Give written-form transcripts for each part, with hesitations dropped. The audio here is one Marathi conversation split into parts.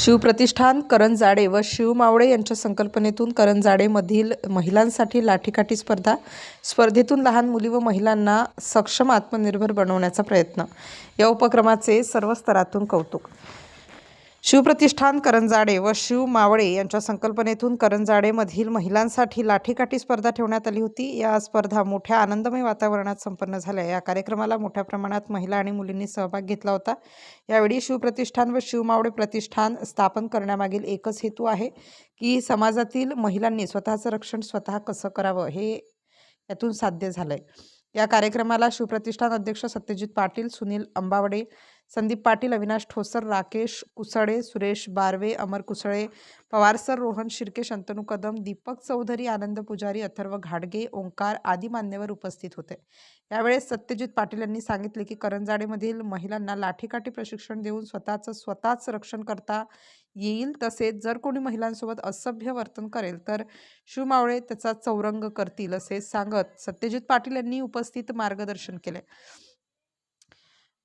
शिवप्रतिष्ठान करंजाडे व शिव मावळे यांच्या संकल्पनेतून करंजाडेमधील महिलांसाठी लाठीकाठी स्पर्धेतून लहान मुली व महिलांना सक्षम आत्मनिर्भर बनवण्याचा प्रयत्न। या उपक्रमाचे सर्व स्तरातून कौतुक। शिवप्रतिष्ठान करंजाडे व शिव मावळे यांच्या संकल्पनेतून करंजाडेमधील महिलांसाठी लाठीकाठी स्पर्धा ठेवण्यात आली होती। या स्पर्धा मोठ्या आनंदमय वातावरणात संपन्न झाल्या। या कार्यक्रमाला मोठ्या प्रमाणात महिला आणि मुलींनी सहभाग घेतला होता। यावेळी शिवप्रतिष्ठान व शिव मावळे प्रतिष्ठान स्थापन करण्यामागील एकच हेतू आहे की समाजातील महिलांनी स्वतःचं रक्षण स्वतः कसं करावं हे यातून साध्य झालंय। या कार्यक्रमाला शिवप्रतिष्ठान अध्यक्ष सत्यजित पाटील, सुनील अंबावडे, संदीप पाटील, अविनाश ठोसर, राकेश कुसळे, सुरेश बारवे, अमर कुसळे, पवार सर, रोहन शिर्के, शंतनू कदम, दीपक चौधरी, आनंद पुजारी, अथर्व घाडगे, ओंकार आदी मान्यवर उपस्थित होते। यावेळेस सत्यजित पाटील यांनी सांगितले की करंजाडेमधील महिलांना लाठीकाठी प्रशिक्षण देऊन स्वतःच रक्षण करता येईल। तसेच जर कोणी महिलांसोबत असभ्य वर्तन करेल तर शिव मावळे त्याचा चौरंग करतील असे सांगत सत्यजित पाटील यांनी उपस्थित मार्गदर्शन केले।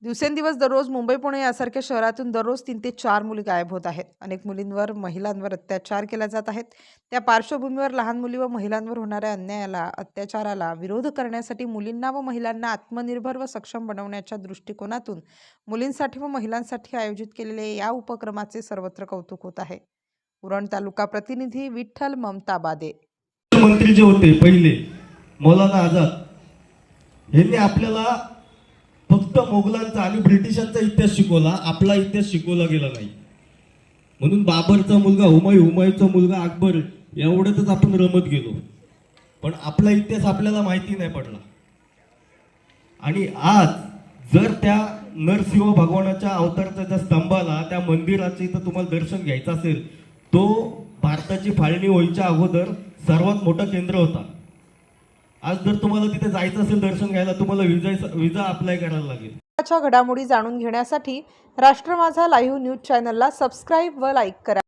दिवसेंदिवस दररोज मुंबई, पुणे यासारख्या शहरातून दररोज 3 ते 4 मुली गायब होत आहेत। अनेक मुलींवर, महिलांवर अत्याचार केले जात आहेत। त्या पार्श्वभूमीवर लहान मुली व महिलांवर होणाऱ्या अन्यायाला, अत्याचाराला विरोध करण्यासाठी मुलींना व महिलांना आत्मनिर्भर व सक्षम बनवण्याच्या दृष्टिकोनातून मुलींसाठी व महिलांसाठी आयोजित केलेल्या या उपक्रमाचे सर्वत्र कौतुक होत आहे। उरण तालुका प्रतिनिधी विठ्ठल ममताबादे। मंत्री जे होते पहिले मौलाना आझाद यांनी आपल्याला फक्त मोगलांचा आणि ब्रिटिशांचा इतिहास शिकवला, आपला इतिहास शिकवला गेला नाही। म्हणून बाबरचा मुलगा हुमायूचा मुलगा अकबर एवढ्यातच आपण रमत गेलो, पण आपला इतिहास आपल्याला माहिती नाही पडला। आणि आज जर त्या नरसिंह भगवानाच्या अवताराच्या ज्या स्तंभाला, त्या मंदिराचे इथं तुम्हाला दर्शन घ्यायचं असेल, तो भारताची फाळणी व्हायच्या अगोदर सर्वात मोठा केंद्र होता। आज जर तुम्हाला तिथे जायचं असेल दर्शन घ्यायला, तुम्हाला विजा अप्लाय करायला लागेल। घडामोडी जाणून घेण्यासाठी राष्ट्र माझा लाईव्ह न्यूज चॅनलला सबस्क्राईब व लाईक करा।